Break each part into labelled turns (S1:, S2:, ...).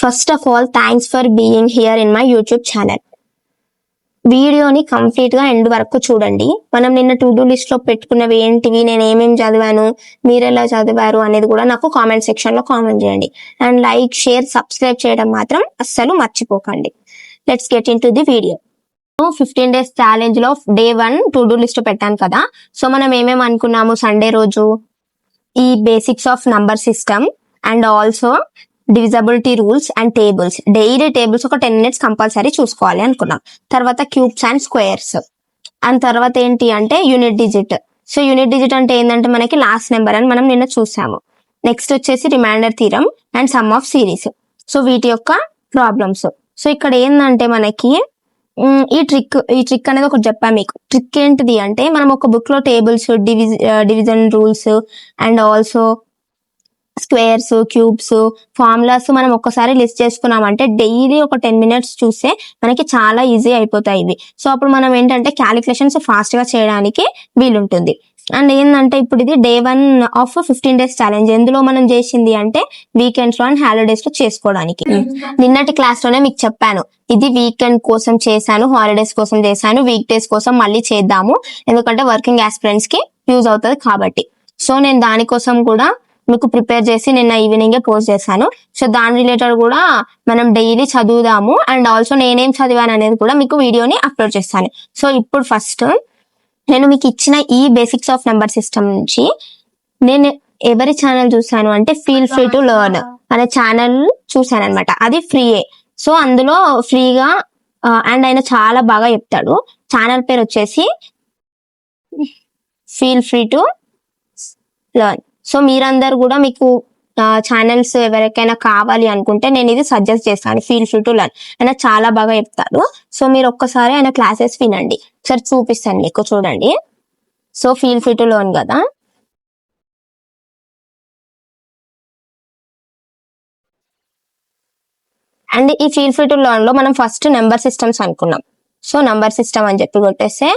S1: First of all thanks for being here in my YouTube channel. వీడియోని complete గా end వరకు చూడండి. మనం నిన్న టు డూ లిస్ట్ లో పెట్టుకున్నవి ఏంటివి, నేను ఏమేమి చదివాను, మీరు ఎలా చదివారు అనేది కూడా నాకు కామెంట్ సెక్షన్ లో కామెంట్ చేయండి. అండ్ లైక్, షేర్, సబ్స్క్రైబ్ చేయడం మాత్రం అస్సలు మర్చిపోకండి. Let's get in to the video. 15 days challenge లో డే 1 టు డూ లిస్ట్ పెట్టాను కదా. సో మనం ఏమేమి అనుకున్నాము సండే రోజు, ఈ basics of number system and also divisibility rules and tables. Daily tables ఒక 10 minutes కంపల్సరీ చూసుకోవాలి అనుకున్నాం. తర్వాత క్యూబ్స్ అండ్ స్క్వేర్స్. అండ్ తర్వాత ఏంటి అంటే unit digit. So unit digit అంటే ఏంటంటే మనకి లాస్ట్ నెంబర్ అని మనం నిన్న చూసాము. నెక్స్ట్ వచ్చేసి remainder theorem and sum of series. So వీటి యొక్క ప్రాబ్లమ్స్. సో ఇక్కడ ఏంటంటే మనకి ఈ ట్రిక్ అనేది ఒకటి చెప్పాను మీకు. ట్రిక్ ఏంటిది అంటే మనం ఒక బుక్ లో tables, division rules and also squares, cubes, formulas మనం ఒక్కసారి లిస్ట్ చేసుకున్నామంటే డైలీ ఒక 10 minutes చూస్తే మనకి చాలా ఈజీ అయిపోతాయి ఇవి. సో అప్పుడు మనం ఏంటంటే క్యాలిక్యులేషన్స్ ఫాస్ట్ గా చేయడానికి వీలుంటుంది. అండ్ ఏంటంటే ఇప్పుడు ఇది డే 1 ఆఫ్ 15 days ఛాలెంజ్. ఎందులో మనం చేసింది అంటే వీకెండ్స్ లో అండ్ హాలిడేస్ లో చేసుకోవడానికి. నిన్నటి క్లాస్ లోనే మీకు చెప్పాను, ఇది వీకెండ్ కోసం చేశాను, హాలిడేస్ కోసం చేశాను, వీక్ డేస్ కోసం మళ్ళీ చేద్దాము, ఎందుకంటే వర్కింగ్ ఆస్పిరెంట్స్ కి యూజ్ అవుతుంది కాబట్టి. సో నేను దానికోసం కూడా మీకు ప్రిపేర్ చేసి నిన్న ఈవినింగ్ పోస్ట్ చేశాను. సో దాని రిలేటెడ్ కూడా మనం డైలీ చదువుదాము. అండ్ ఆల్సో నేనేం చదివాను అనేది కూడా మీకు వీడియోని అప్లోడ్ చేస్తాను. సో ఇప్పుడు ఫస్ట్ నేను మీకు ఇచ్చిన ఈ బేసిక్స్ ఆఫ్ నెంబర్ సిస్టమ్ నుంచి నేను ఎవరి ఛానల్ చూసాను అంటే ఫీల్ ఫ్రీ టు లెర్న్ అనే ఛానల్ చూసాను అనమాట. అది ఫ్రీయే. సో అందులో ఫ్రీగా అండ్ ఆయన చాలా బాగా చెప్తాడు. ఛానల్ పేరు వచ్చేసి feel free to learn. So మీరందరూ కూడా మీకు ఛానల్స్ ఎవరికైనా కావాలి అనుకుంటే నేను ఇది సజెస్ట్ చేస్తాను, ఫీల్ ఫ్రీ టు లెర్న్. ఆయన చాలా బాగా చెప్తాడు. సో మీరు ఒక్కసారి ఆయన క్లాసెస్ వినండి. సరే చూపిస్తాను మీకు, చూడండి. So feel free to learn కదా. అండ్ ఈ ఫీల్ ఫ్రీ టు లెర్న్ లో మనం ఫస్ట్ నెంబర్ సిస్టమ్స్ అనుకున్నాం. సో నెంబర్ సిస్టమ్ అని చెప్పి కొట్టేస్తే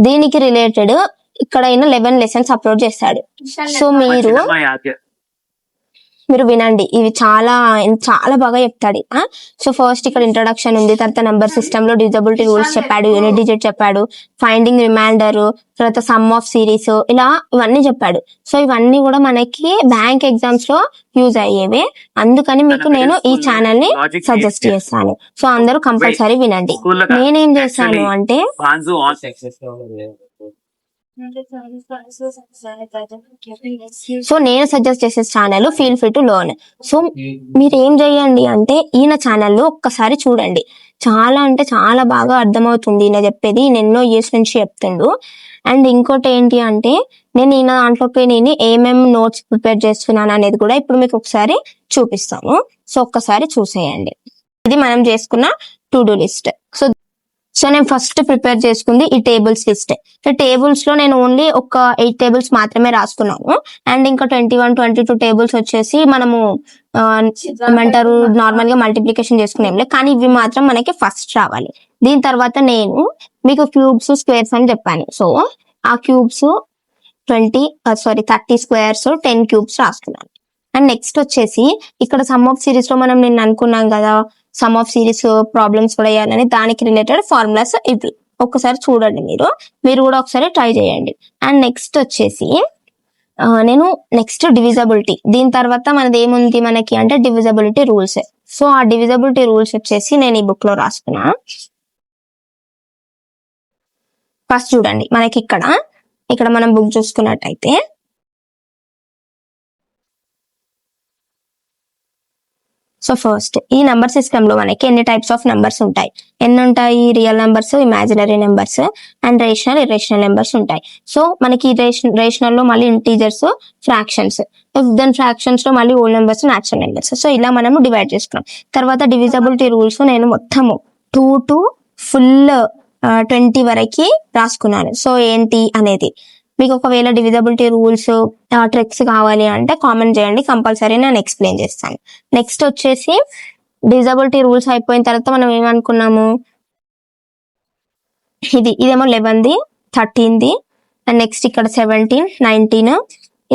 S1: దీనికి రిలేటెడ్ ఇక్కడ 11 lessons అప్లోడ్ చేస్తాడు. సో మీరు వినండి, ఇవి చాలా చాలా బాగా చెప్తాడు. సో ఫస్ట్ ఇక్కడ ఇంట్రొడక్షన్ ఉంది, తర్వాత నెంబర్ సిస్టమ్ లో డివిజబిలిటీ రూల్స్ చెప్పాడు, యూనిట్ డిజిట్ చెప్పాడు, ఫైండింగ్ రిమైండర్, తర్వాత సమ్ ఆఫ్ సిరీస్, ఇలా ఇవన్నీ చెప్పాడు. సో ఇవన్నీ కూడా మనకి బ్యాంక్ ఎగ్జామ్స్ లో యూజ్ అయ్యేవి. అందుకని మీకు నేను ఈ ఛానల్ ని సజెస్ట్ చేస్తాను. సో అందరూ కంపల్సరీ వినండి. నేనేం చేశాను అంటే సో నేను సజెస్ట్ చేసే channel feel free to learn. So మీరు ఏం చేయండి అంటే ఈయన ఛానల్ ఒక్కసారి చూడండి. చాలా అంటే చాలా బాగా అర్థమవుతుంది ఈయన చెప్పేది. ఈయన ఎన్నో ఇయర్స్ నుంచి చెప్తుండు. అండ్ ఇంకోటి ఏంటి అంటే నేను ఈయన దాంట్లోకి నేను ఏమేమి నోట్స్ ప్రిపేర్ చేస్తున్నాను అనేది కూడా ఇప్పుడు మీకు ఒకసారి చూపిస్తాను. సో ఒక్కసారి చూసేయండి. ఇది మనం చేసుకున్న టు డూ లిస్ట్. సో నేను ఫస్ట్ ప్రిపేర్ చేసుకుంది ఈ టేబుల్స్ లిస్ట్. ఈ టేబుల్స్ లో నేను ఓన్లీ ఒక 8 tables మాత్రమే రాసుకున్నాను. అండ్ ఇంకా 21, 22 tables వచ్చేసి మనము ఏమంటారు నార్మల్ గా మల్టిప్లికేషన్ చేసుకునేం లేదు, కానీ ఇవి మాత్రం మనకి ఫస్ట్ రావాలి. దీని తర్వాత నేను మీకు క్యూబ్స్, స్క్వేర్స్ అని చెప్పాను. సో ఆ క్యూబ్స్ 30 స్క్వేర్స్, 10 క్యూబ్స్ రాసుకున్నాను. అండ్ నెక్స్ట్ వచ్చేసి ఇక్కడ సమ్ ఆఫ్ సిరీస్ లో మనం నిన్న అనుకున్నాం కదా, సమ్ ఆఫ్ సిరీస్ ప్రాబ్లమ్స్ కూడా వేయాలని, దానికి రిలేటెడ్ ఫార్ములాస్ ఇవి ఒక్కసారి చూడండి. మీరు కూడా ఒకసారి ట్రై చేయండి. అండ్ నెక్స్ట్ వచ్చేసి నేను నెక్స్ట్ డివిజబిలిటీ. దీని తర్వాత మనది ఏముంది మనకి అంటే డివిజబిలిటీ రూల్స్. సో ఆ డివిజబిలిటీ రూల్స్ వచ్చేసి నేను ఈ బుక్ లో రాసుకున్నా. ఫస్ట్ చూడండి, మనకి ఇక్కడ మనం బుక్ చూసుకున్నట్టయితే సో ఫస్ట్ ఈ నెంబర్ సిస్టమ్ లో మనకి ఎన్ని టైప్స్ ఆఫ్ నెంబర్స్ ఉంటాయి, ఎన్ని ఉంటాయి? Real numbers, imaginary numbers and rational, irrational numbers ఉంటాయి. సో మనకి రేషనల్ లో మళ్ళీ ఇంటీజర్స్, ఫ్రాక్షన్స్, దెన్ ఫ్రాక్షన్స్ లో మళ్ళీ whole numbers, natural numbers. So ఇలా మనము డివైడ్ చేసుకున్నాం. తర్వాత డివిజబిలిటీ రూల్స్ నేను మొత్తము 2 to full 20 వరకు రాసుకున్నాను. సో ఏంటి అనేది మీకు ఒకవేళ డివిజబిలిటీ రూల్స్ ట్రిక్స్ కావాలి అంటే కామెంట్ చేయండి, కంపల్సరీ నేను ఎక్స్ప్లెయిన్ చేస్తాను. నెక్స్ట్ వచ్చేసి డివిజబిలిటీ రూల్స్ అయిపోయిన తర్వాత మనం ఏమనుకున్నాము, ఇదేమో 11ది, 13ది, అండ్ నెక్స్ట్ ఇక్కడ 17, 19,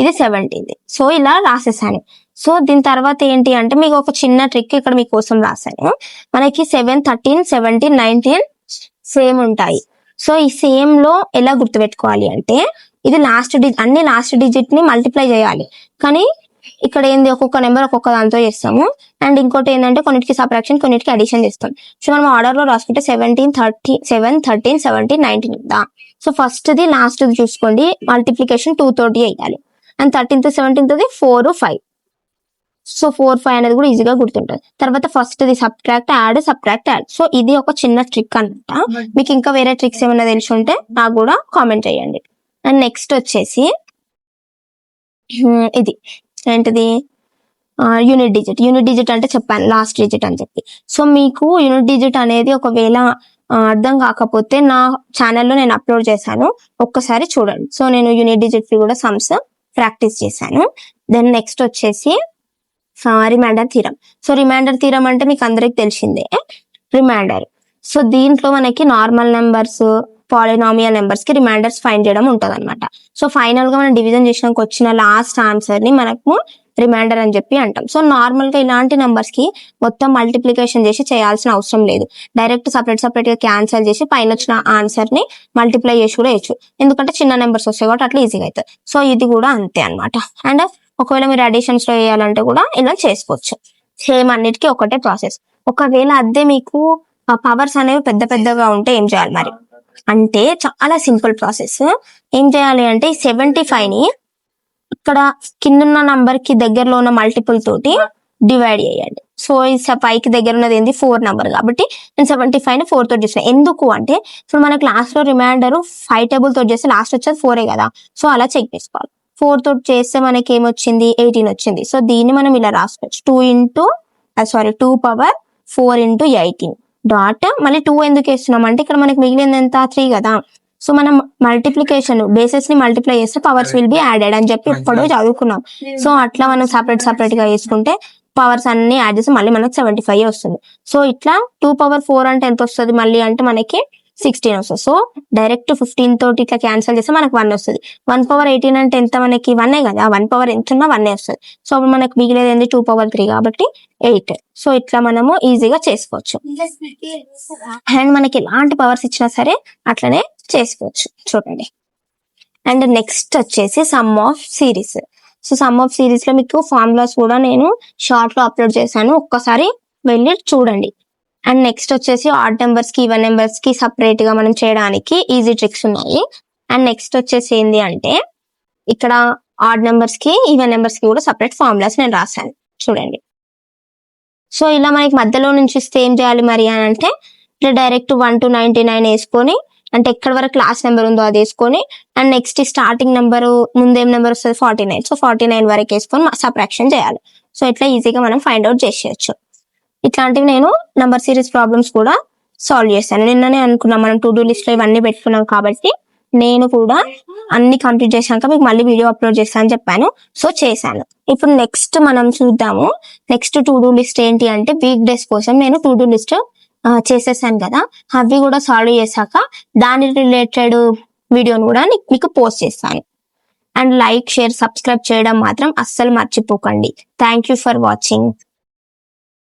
S1: ఇది 17ది. సో ఇలా రాసేసాను. సో దీని తర్వాత ఏంటి అంటే మీకు ఒక చిన్న ట్రిక్ ఇక్కడ మీకోసం రాశాను. మనకి 7, 13, 17, 19 సేమ్ ఉంటాయి. సో ఈ సేమ్ లో ఎలా గుర్తుపెట్టుకోవాలి అంటే ఇది అన్ని లాస్ట్ డిజిట్ ని మల్టిప్లై చేయాలి. కానీ ఇక్కడ ఏంది ఒక్కొక్క నెంబర్ ఒక్కొక్క దాంతో చేస్తాము. అండ్ ఇంకోటి ఏంటంటే కొన్నిటికి సబ్ట్రాక్షన్, కొన్నిటికి అడిషన్ చేస్తాం. సో మనం ఆర్డర్ లో రాసుకుంటే 17, 13, 17, 19 ఉందా. So first the last the చూసుకోండి, మల్టిప్లికేషన్ 2 తోటి వేయాలి. And 13th 17th 4, 5. సో 4, 5 అనేది కూడా ఈజీగా గుర్తుంటుంది. తర్వాత first the subtract add. So ఇది ఒక చిన్న ట్రిక్ అనమాట. మీకు ఇంకా వేరే ట్రిక్స్ ఏమైనా తెలిసి ఉంటే నాకు కూడా కామెంట్ చేయండి. అండ్ నెక్స్ట్ వచ్చేసి ఇది ఏంటిది, యూనిట్ డిజిట్ అంటే చెప్పాను లాస్ట్ డిజిట్ అని చెప్పి. సో మీకు యూనిట్ డిజిట్ అనేది ఒకవేళ అర్థం కాకపోతే నా ఛానల్లో నేను అప్లోడ్ చేశాను, ఒక్కసారి చూడండి. సో నేను యూనిట్ డిజిట్ కూడా సమ్స్ ప్రాక్టీస్ చేశాను. దెన్ నెక్స్ట్ వచ్చేసి remainder theorem. So remainder theorem అంటే మీకు అందరికి తెలిసిందే రిమైండర్. సో దీంట్లో మనకి నార్మల్ నెంబర్స్, పాలినామియల్ నెంబర్స్ కి రిమైండర్స్ ఫైండ్ చేయడం ఉంటుంది అనమాట. సో ఫైనల్ గా మనం డివిజన్ చేసినాక వచ్చిన లాస్ట్ ఆన్సర్ ని మనకు రిమైండర్ అని చెప్పి అంటాం. సో నార్మల్ గా ఇలాంటి నెంబర్స్ కి మొత్తం మల్టిప్లికేషన్ చేసి చేయాల్సిన అవసరం లేదు. డైరెక్ట్ సపరేట్ గా క్యాన్సల్ చేసి పైన వచ్చిన ఆన్సర్ ని మల్టిప్లై చేసి కూడా వేయచ్చు, ఎందుకంటే చిన్న నెంబర్స్ వస్తాయి కాబట్టి అట్లా ఈజీగా అవుతుంది. సో ఇది కూడా అంతే అనమాట. అండ్ ఒకవేళ మీరు అడిషన్స్ లో వేయాలంటే కూడా ఇలా చేసుకోవచ్చు. సేమ్ అన్నిటికీ ఒకటే ప్రాసెస్. ఒకవేళ అదే మీకు పవర్స్ అనేవి పెద్దగా ఉంటే ఏం చేయాలి మరి అంటే చాలా సింపుల్ ప్రాసెస్. ఏం చేయాలి అంటే 75 ని ఇక్కడ కింద నంబర్ కి దగ్గరలో ఉన్న మల్టిపుల్ తోటి డివైడ్ చేయండి. సో ఈ పైకి దగ్గర ఉన్నది ఏంది 4 నెంబర్ కాబట్టి నేను 75 ని 4 తోటి చేసిన. ఎందుకు అంటే ఇప్పుడు మనకి లాస్ట్ లో రిమైండర్ 5 టేబుల్ తోటి చేస్తే లాస్ట్ వచ్చేది 4 కదా. సో అలా చెక్ చేసుకోవాలి. 4 తోటి చేస్తే మనకి ఏమొచ్చింది 18 వచ్చింది. సో దీన్ని మనం ఇలా రాసుకోవచ్చు, 2 పవర్ 4 into 18 డాట్. మళ్ళీ 2 ఎందుకు వేస్తున్నాం అంటే ఇక్కడ మనకి మిగిలింది ఎంత 3 కదా. సో మనం మల్టిప్లికేషన్ బేసెస్ ని మల్టిప్లై చేస్తే పవర్స్ విల్ బి యాడెడ్ అని చెప్పి ఎప్పుడో చదువుకున్నాం. సో అట్లా మనం సపరేట్ గా వేసుకుంటే పవర్స్ అన్ని యాడ్ చేసి మళ్ళీ మనకి 75 వస్తుంది. సో ఇట్లా 2 పవర్ 4 అంటే ఎంత వస్తుంది మళ్ళీ అంటే మనకి 16 వస్తుంది. సో డైరెక్ట్ 15 తోటి ఇట్లా క్యాన్సిల్ చేస్తే మనకు 1 వస్తుంది. 1 పవర్ 18 అంటే ఎంత మనకి 1 కదా. 1 పవర్ ఎంత ఉన్నా 1 వస్తుంది. సో అప్పుడు మనకి మిగిలేదు ఏంది 2 పవర్ 3 కాబట్టి 8. సో ఇట్లా మనము ఈజీగా చేసుకోవచ్చు. అండ్ మనకి ఎలాంటి పవర్స్ ఇచ్చినా సరే అట్లనే చేసుకోవచ్చు చూడండి. అండ్ నెక్స్ట్ వచ్చేసి some of series. So some of series లో మీకు ఫార్ములాస్ కూడా నేను షార్ట్ లో అప్లోడ్ చేశాను, ఒక్కసారి వెళ్ళి చూడండి. అండ్ నెక్స్ట్ వచ్చేసి ఆడ్ నెంబర్స్ కి ఈవెన్ నెంబర్స్ కి సపరేట్ గా మనం చేయడానికి ఈజీ ట్రిక్స్ ఉన్నాయి. అండ్ నెక్స్ట్ వచ్చేసి ఏంది అంటే ఇక్కడ ఆడ్ నెంబర్స్ కి ఈవెన్ నెంబర్స్ కి కూడా సపరేట్ ఫార్ములాస్ నేను రాశాను చూడండి. సో ఇలా మనకి మధ్యలో నుంచి ఇస్తే ఏం చేయాలి మరి అని అంటే ఇట్లా డైరెక్ట్ 1 to 99 వేసుకొని, అంటే ఎక్కడి వరకు లాస్ట్ నెంబర్ ఉందో అది వేసుకొని, అండ్ నెక్స్ట్ స్టార్టింగ్ నెంబర్ ముందేం నెంబర్ వస్తుంది 49. సో 49 వరకు వేసుకొని సబ్ట్రాక్షన్ చేయాలి. సో ఇట్లా ఈజీగా మనం ఫైండ్ అవుట్ చేసేయచ్చు. ఇట్లాంటివి నేను నంబర్ సిరీస్ ప్రాబ్లమ్స్ కూడా సాల్వ్ చేశాను. నిన్ననే అనుకున్నాం మనం టు డూ లిస్ట్ లో ఇవన్నీ పెట్టుకున్నాం కాబట్టి నేను కూడా అన్ని కంప్లీట్ చేశాక మీకు మళ్ళీ వీడియో అప్లోడ్ చేస్తాను అని చెప్పాను. సో చేశాను. ఇప్పుడు నెక్స్ట్ మనం చూద్దాము. నెక్స్ట్ టు డూ లిస్ట్ ఏంటి అంటే వీక్ డేస్ కోసం నేను టు డూ లిస్ట్ చేసేసాను కదా, అవి కూడా సాల్వ్ చేశాక దాని రిలేటెడ్ వీడియోని కూడా మీకు పోస్ట్ చేస్తాను. అండ్ లైక్, షేర్, సబ్స్క్రైబ్ చేయడం మాత్రం అస్సలు మర్చిపోకండి. Thank you for watching.